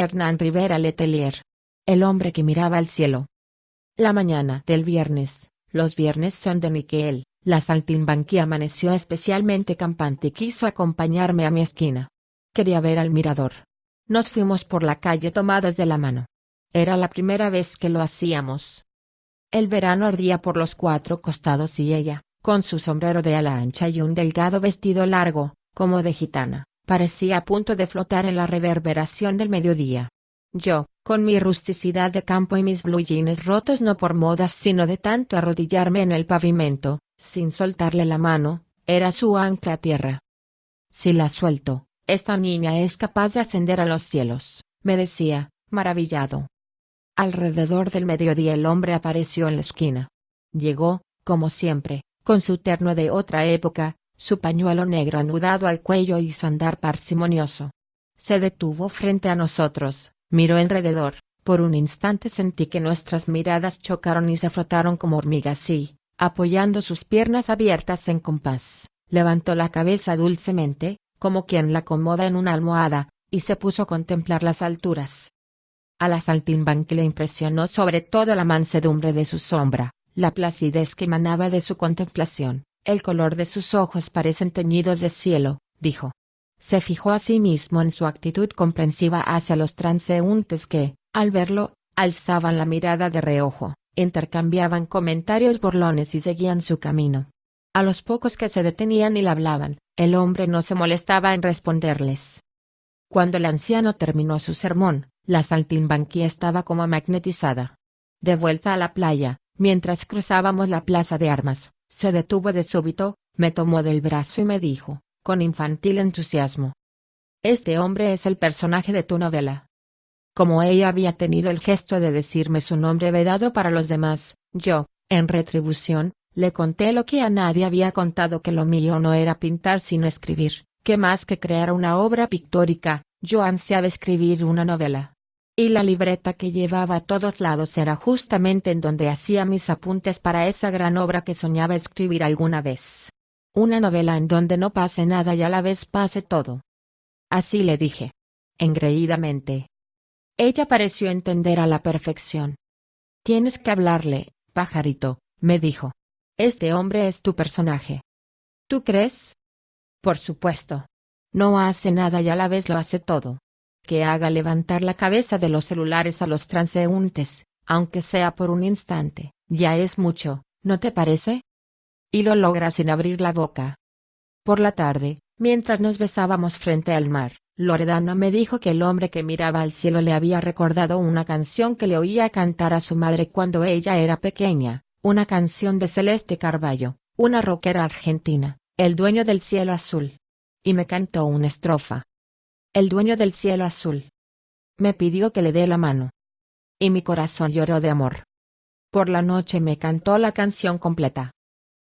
Hernán Rivera Letelier. El hombre que miraba al cielo. La mañana del viernes, los viernes son de Miquel, la saltimbanqui amaneció especialmente campante y quiso acompañarme a mi esquina. Quería ver al mirador. Nos fuimos por la calle tomados de la mano. Era la primera vez que lo hacíamos. El verano ardía por los cuatro costados y ella, con su sombrero de ala ancha y un delgado vestido largo, como de gitana, parecía a punto de flotar en la reverberación del mediodía. Yo, con mi rusticidad de campo y mis blue jeans rotos no por modas sino de tanto arrodillarme en el pavimento, sin soltarle la mano, era su ancla a tierra. Si la suelto, esta niña es capaz de ascender a los cielos, me decía, maravillado. Alrededor del mediodía el hombre apareció en la esquina. Llegó, como siempre, con su terno de otra época, su pañuelo negro anudado al cuello y su andar parsimonioso. Se detuvo frente a nosotros, miró alrededor, por un instante sentí que nuestras miradas chocaron y se frotaron como hormigas y, apoyando sus piernas abiertas en compás, levantó la cabeza dulcemente, como quien la acomoda en una almohada, y se puso a contemplar las alturas. A la saltimbanqui le impresionó sobre todo la mansedumbre de su sombra, la placidez que emanaba de su contemplación, el color de sus ojos parecen teñidos de cielo, dijo. Se fijó a sí mismo en su actitud comprensiva hacia los transeúntes que, al verlo, alzaban la mirada de reojo, intercambiaban comentarios burlones y seguían su camino. A los pocos que se detenían y le hablaban, el hombre no se molestaba en responderles. Cuando el anciano terminó su sermón, la saltimbanqui estaba como magnetizada. De vuelta a la playa, mientras cruzábamos la plaza de armas, se detuvo de súbito, me tomó del brazo y me dijo, con infantil entusiasmo: «Este hombre es el personaje de tu novela». Como ella había tenido el gesto de decirme su nombre vedado para los demás, yo, en retribución, le conté lo que a nadie había contado, que lo mío no era pintar sino escribir, que más que crear una obra pictórica, yo ansiaba escribir una novela. Y la libreta que llevaba a todos lados era justamente en donde hacía mis apuntes para esa gran obra que soñaba escribir alguna vez. Una novela en donde no pase nada y a la vez pase todo. Así le dije. Engreídamente. Ella pareció entender a la perfección. «Tienes que hablarle, pajarito», me dijo. «Este hombre es tu personaje». «¿Tú crees?» «Por supuesto. No hace nada y a la vez lo hace todo. Que haga levantar la cabeza de los celulares a los transeúntes, aunque sea por un instante, ya es mucho, ¿no te parece?» Y lo logra sin abrir la boca. Por la tarde, mientras nos besábamos frente al mar, Loredana me dijo que el hombre que miraba al cielo le había recordado una canción que le oía cantar a su madre cuando ella era pequeña, una canción de Celeste Carballo, una rockera argentina, el dueño del cielo azul. Y me cantó una estrofa. El dueño del cielo azul. Me pidió que le dé la mano. Y mi corazón lloró de amor. Por la noche me cantó la canción completa.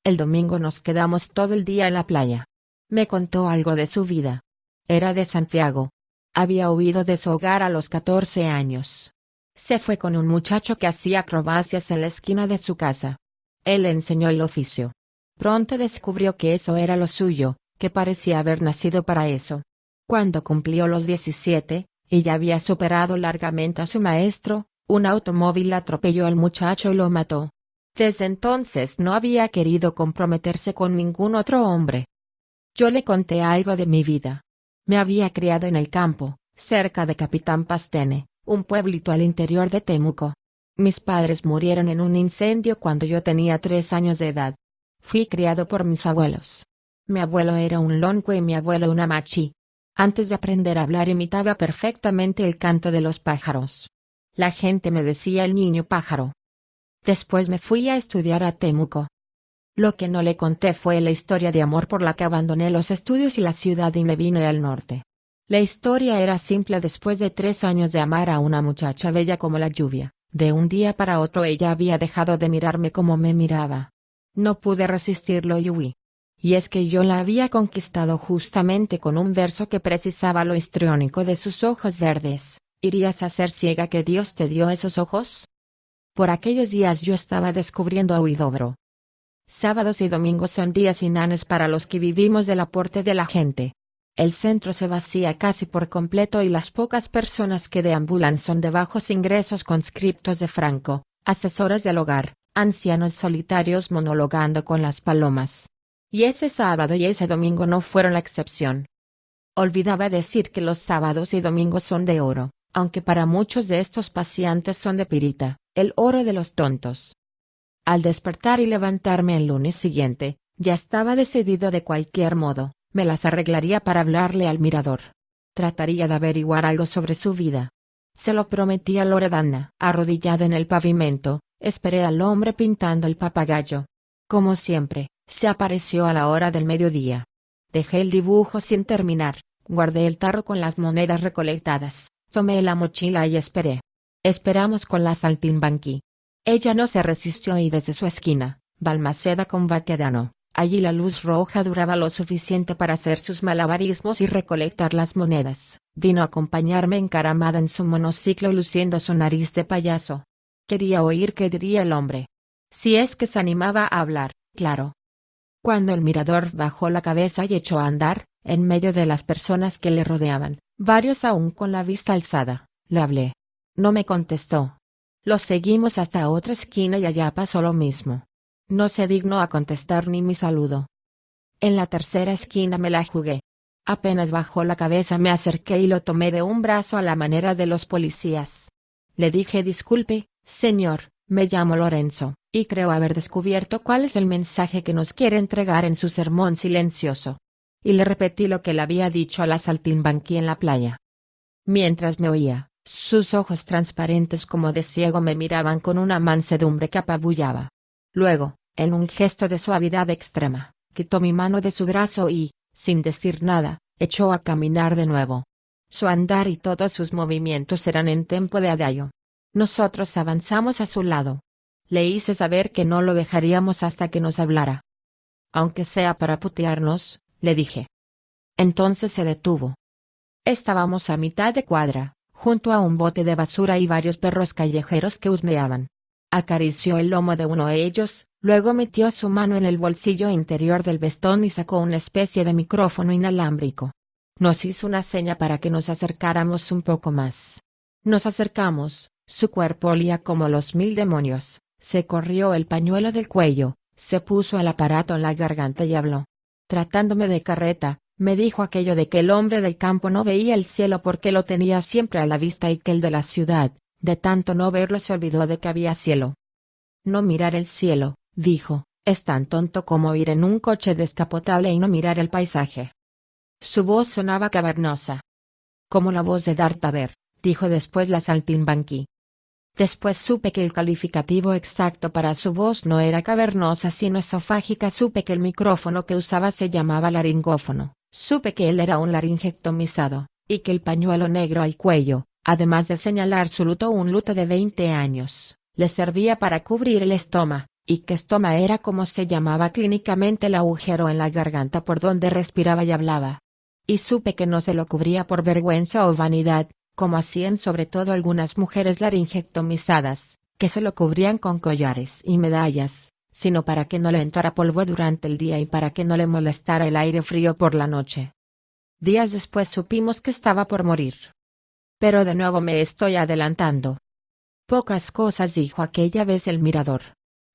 El domingo nos quedamos todo el día en la playa. Me contó algo de su vida. Era de Santiago. Había huido de su hogar a los 14 años. Se fue con un muchacho que hacía acrobacias en la esquina de su casa. Él le enseñó el oficio. Pronto descubrió que eso era lo suyo, que parecía haber nacido para eso. Cuando cumplió los 17, y ya había superado largamente a su maestro, un automóvil atropelló al muchacho y lo mató. Desde entonces no había querido comprometerse con ningún otro hombre. Yo le conté algo de mi vida. Me había criado en el campo, cerca de Capitán Pastene, un pueblito al interior de Temuco. Mis padres murieron en un incendio cuando yo tenía 3 años de edad. Fui criado por mis abuelos. Mi abuelo era un lonco y mi abuelo una machi. Antes de aprender a hablar imitaba perfectamente el canto de los pájaros. La gente me decía el niño pájaro. Después me fui a estudiar a Temuco. Lo que no le conté fue la historia de amor por la que abandoné los estudios y la ciudad y me vine al norte. La historia era simple. Después de 3 años de amar a una muchacha bella como la lluvia, de un día para otro ella había dejado de mirarme como me miraba. No pude resistirlo y huí. Y es que yo la había conquistado justamente con un verso que precisaba lo histriónico de sus ojos verdes. ¿Irías a ser ciega que Dios te dio esos ojos? Por aquellos días yo estaba descubriendo a Huidobro. Sábados y domingos son días inanes para los que vivimos del aporte de la gente. El centro se vacía casi por completo y las pocas personas que deambulan son de bajos ingresos conscriptos de Franco, asesores del hogar, ancianos solitarios monologando con las palomas. Y ese sábado y ese domingo no fueron la excepción. Olvidaba decir que los sábados y domingos son de oro, aunque para muchos de estos pacientes son de pirita, el oro de los tontos. Al despertar y levantarme el lunes siguiente, ya estaba decidido de cualquier modo, me las arreglaría para hablarle al mirador. Trataría de averiguar algo sobre su vida. Se lo prometí a Loredana. Arrodillado en el pavimento, esperé al hombre pintando el papagayo. Como siempre, se apareció a la hora del mediodía. Dejé el dibujo sin terminar, guardé el tarro con las monedas recolectadas, tomé la mochila y esperé. Esperamos con la saltimbanqui. Ella no se resistió y desde su esquina, Balmaceda con Baquedano, allí la luz roja duraba lo suficiente para hacer sus malabarismos y recolectar las monedas. Vino a acompañarme encaramada en su monociclo luciendo su nariz de payaso. Quería oír qué diría el hombre. Si es que se animaba a hablar, claro. Cuando el mirador bajó la cabeza y echó a andar, en medio de las personas que le rodeaban, varios aún con la vista alzada, le hablé. No me contestó. Lo seguimos hasta otra esquina y allá pasó lo mismo. No se dignó a contestar ni mi saludo. En la tercera esquina me la jugué. Apenas bajó la cabeza me acerqué y lo tomé de un brazo a la manera de los policías. Le dije: disculpe, señor, me llamo Lorenzo, y creo haber descubierto cuál es el mensaje que nos quiere entregar en su sermón silencioso. Y le repetí lo que le había dicho a la saltimbanqui en la playa. Mientras me oía, sus ojos transparentes como de ciego me miraban con una mansedumbre que apabullaba. Luego, en un gesto de suavidad extrema, quitó mi mano de su brazo y, sin decir nada, echó a caminar de nuevo. Su andar y todos sus movimientos eran en tempo de adagio. Nosotros avanzamos a su lado. Le hice saber que no lo dejaríamos hasta que nos hablara. Aunque sea para putearnos, le dije. Entonces se detuvo. Estábamos a mitad de cuadra, junto a un bote de basura y varios perros callejeros que husmeaban. Acarició el lomo de uno de ellos, luego metió su mano en el bolsillo interior del vestón y sacó una especie de micrófono inalámbrico. Nos hizo una seña para que nos acercáramos un poco más. Nos acercamos, su cuerpo olía como los 1000 demonios, se corrió el pañuelo del cuello, se puso el aparato en la garganta y habló. Tratándome de carreta, me dijo aquello de que el hombre del campo no veía el cielo porque lo tenía siempre a la vista y que el de la ciudad, de tanto no verlo, se olvidó de que había cielo. No mirar el cielo, dijo, es tan tonto como ir en un coche descapotable y no mirar el paisaje. Su voz sonaba cavernosa. Como la voz de Darth Vader, dijo después la saltimbanqui. Después supe que el calificativo exacto para su voz no era cavernosa sino esofágica. Supe que el micrófono que usaba se llamaba laringófono. Supe que él era un laringectomizado, y que el pañuelo negro al cuello, además de señalar su luto, un luto de 20 años, le servía para cubrir el estoma, y que estoma era como se llamaba clínicamente el agujero en la garganta por donde respiraba y hablaba. Y supe que no se lo cubría por vergüenza o vanidad, como hacían sobre todo algunas mujeres laringectomizadas, que se lo cubrían con collares y medallas, sino para que no le entrara polvo durante el día y para que no le molestara el aire frío por la noche. Días después supimos que estaba por morir. Pero de nuevo me estoy adelantando. Pocas cosas dijo aquella vez el mirador.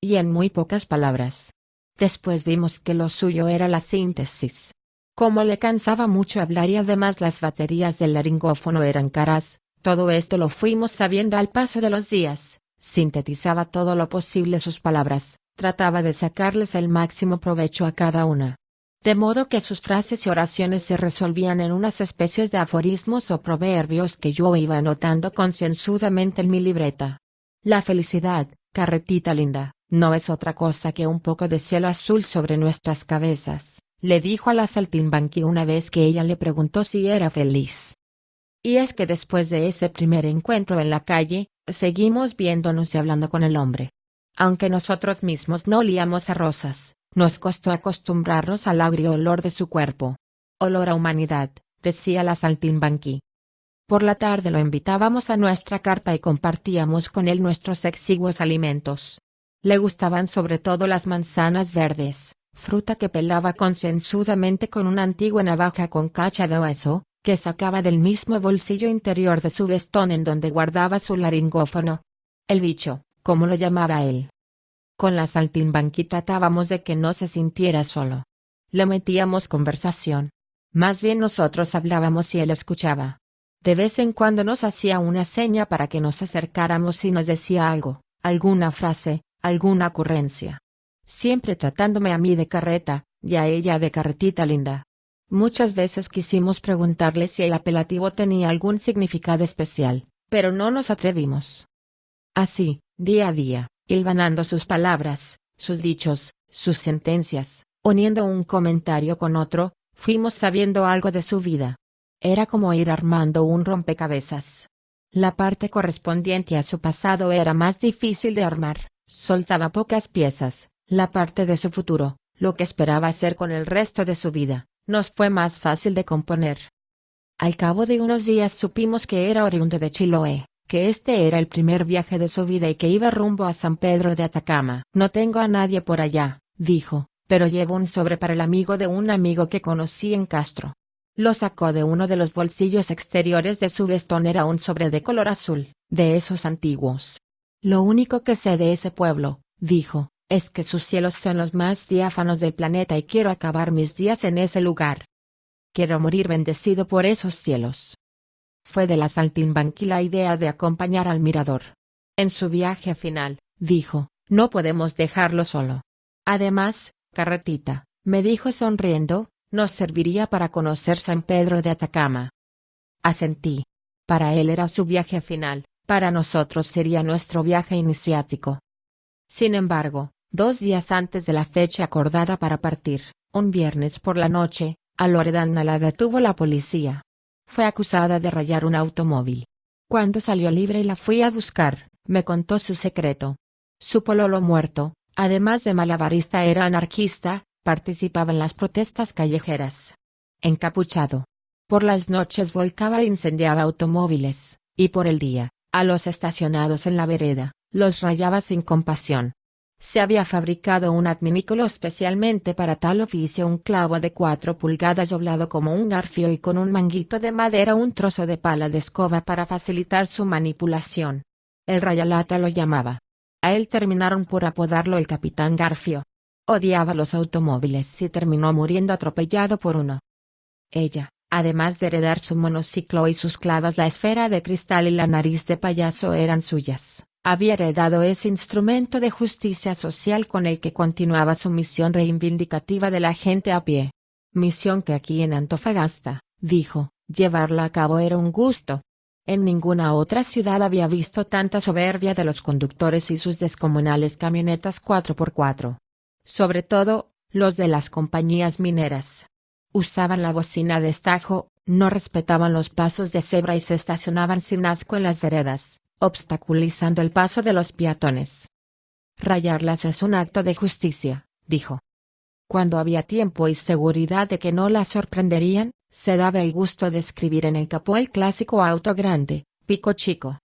Y en muy pocas palabras. Después vimos que lo suyo era la síntesis. Como le cansaba mucho hablar y además las baterías del laringófono eran caras, todo esto lo fuimos sabiendo al paso de los días. Sintetizaba todo lo posible sus palabras, trataba de sacarles el máximo provecho a cada una. De modo que sus frases y oraciones se resolvían en unas especies de aforismos o proverbios que yo iba anotando concienzudamente en mi libreta. La felicidad, carretita linda, no es otra cosa que un poco de cielo azul sobre nuestras cabezas, le dijo a la saltimbanqui una vez que ella le preguntó si era feliz. Y es que después de ese primer encuentro en la calle, seguimos viéndonos y hablando con el hombre. Aunque nosotros mismos no olíamos a rosas, nos costó acostumbrarnos al agrio olor de su cuerpo. Olor a humanidad, decía la saltimbanqui. Por la tarde lo invitábamos a nuestra carpa y compartíamos con él nuestros exiguos alimentos. Le gustaban sobre todo las manzanas verdes, fruta que pelaba concienzudamente con una antigua navaja con cacha de hueso, que sacaba del mismo bolsillo interior de su vestón en donde guardaba su laringófono. El bicho, como lo llamaba él. Con la saltimbanqui tratábamos de que no se sintiera solo. Le metíamos conversación. Más bien nosotros hablábamos y él escuchaba. De vez en cuando nos hacía una seña para que nos acercáramos y nos decía algo, alguna frase, alguna ocurrencia. Siempre tratándome a mí de carreta, y a ella de carretita linda. Muchas veces quisimos preguntarle si el apelativo tenía algún significado especial, pero no nos atrevimos. Así, día a día, hilvanando sus palabras, sus dichos, sus sentencias, uniendo un comentario con otro, fuimos sabiendo algo de su vida. Era como ir armando un rompecabezas. La parte correspondiente a su pasado era más difícil de armar, soltaba pocas piezas. La parte de su futuro, lo que esperaba hacer con el resto de su vida, nos fue más fácil de componer. Al cabo de unos días supimos que era oriundo de Chiloé, que este era el primer viaje de su vida y que iba rumbo a San Pedro de Atacama. No tengo a nadie por allá, dijo, pero llevo un sobre para el amigo de un amigo que conocí en Castro. Lo sacó de uno de los bolsillos exteriores de su vestón. Era un sobre de color azul, de esos antiguos. Lo único que sé de ese pueblo, dijo, es que sus cielos son los más diáfanos del planeta y quiero acabar mis días en ese lugar. Quiero morir bendecido por esos cielos. Fue de la saltimbanqui la idea de acompañar al mirador. En su viaje final, dijo, no podemos dejarlo solo. Además, carretita, me dijo sonriendo, nos serviría para conocer San Pedro de Atacama. Asentí. Para él era su viaje final, para nosotros sería nuestro viaje iniciático. Sin embargo, 2 días antes de la fecha acordada para partir, un viernes por la noche, a Loredana la detuvo la policía. Fue acusada de rayar un automóvil. Cuando salió libre y la fui a buscar, me contó su secreto. Su pololo muerto, además de malabarista, era anarquista, participaba en las protestas callejeras. Encapuchado. Por las noches volcaba e incendiaba automóviles, y por el día, a los estacionados en la vereda, los rayaba sin compasión. Se había fabricado un adminículo especialmente para tal oficio, un clavo de 4 pulgadas doblado como un garfio y con un manguito de madera, un trozo de pala de escoba para facilitar su manipulación. El rayalata lo llamaba. A él terminaron por apodarlo el Capitán Garfio. Odiaba los automóviles y terminó muriendo atropellado por uno. Ella, además de heredar su monociclo y sus clavos, la esfera de cristal y la nariz de payaso eran suyas. Había heredado ese instrumento de justicia social con el que continuaba su misión reivindicativa de la gente a pie. Misión que aquí en Antofagasta, dijo, llevarla a cabo era un gusto. En ninguna otra ciudad había visto tanta soberbia de los conductores y sus descomunales camionetas 4x4. Sobre todo, los de las compañías mineras. Usaban la bocina de estajo, no respetaban los pasos de cebra y se estacionaban sin asco en las veredas, obstaculizando el paso de los peatones. Rayarlas es un acto de justicia, dijo. Cuando había tiempo y seguridad de que no la sorprenderían, se daba el gusto de escribir en el capó el clásico auto grande, Pico Chico.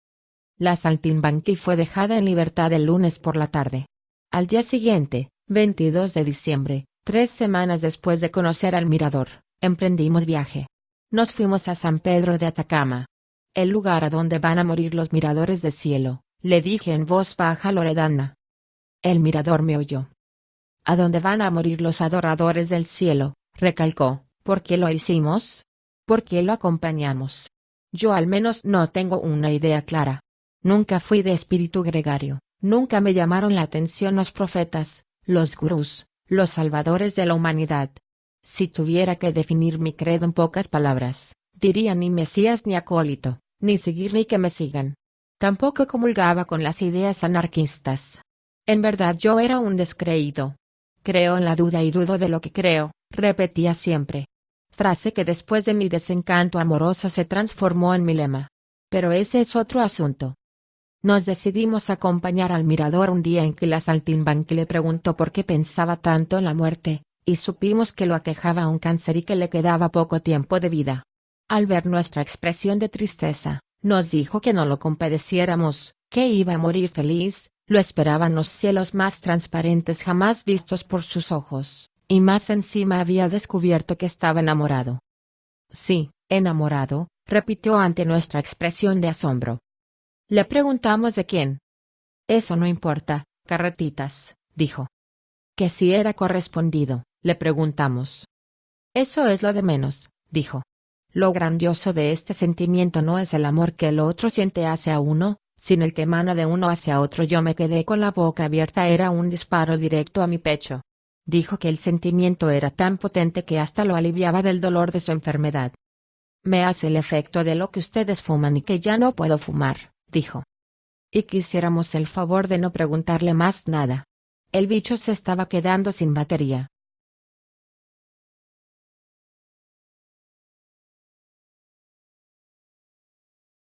La saltimbanqui fue dejada en libertad el lunes por la tarde. Al día siguiente, 22 de diciembre, 3 semanas después de conocer al mirador, emprendimos viaje. Nos fuimos a San Pedro de Atacama. El lugar a donde van a morir los miradores de cielo, le dije en voz baja a Loredana. El mirador me oyó. ¿A dónde van a morir los adoradores del cielo?, recalcó. ¿Por qué lo hicimos? ¿Por qué lo acompañamos? Yo al menos no tengo una idea clara. Nunca fui de espíritu gregario, nunca me llamaron la atención los profetas, los gurús, los salvadores de la humanidad. Si tuviera que definir mi credo en pocas palabras, diría ni Mesías ni acólito, ni seguir ni que me sigan. Tampoco comulgaba con las ideas anarquistas. En verdad yo era un descreído. Creo en la duda y dudo de lo que creo, repetía siempre. Frase que después de mi desencanto amoroso se transformó en mi lema. Pero ese es otro asunto. Nos decidimos a acompañar al mirador un día en que la saltimbanqui le preguntó por qué pensaba tanto en la muerte, y supimos que lo aquejaba un cáncer y que le quedaba poco tiempo de vida. Al ver nuestra expresión de tristeza, nos dijo que no lo compadeciéramos, que iba a morir feliz, lo esperaban los cielos más transparentes jamás vistos por sus ojos, Y más encima había descubierto que estaba enamorado. Sí, enamorado, repitió ante nuestra expresión de asombro. Le preguntamos de quién. Eso no importa, carretitas, dijo. Que si era correspondido, le preguntamos. Eso es lo de menos, dijo. Lo grandioso de este sentimiento no es el amor que el otro siente hacia uno, sino el que emana de uno hacia otro. Yo me quedé con la boca abierta, era un disparo directo a mi pecho. Dijo que el sentimiento era tan potente que hasta lo aliviaba del dolor de su enfermedad. Me hace el efecto de lo que ustedes fuman y que ya no puedo fumar, dijo. Y quisiéramos el favor de no preguntarle más nada. El bicho se estaba quedando sin batería.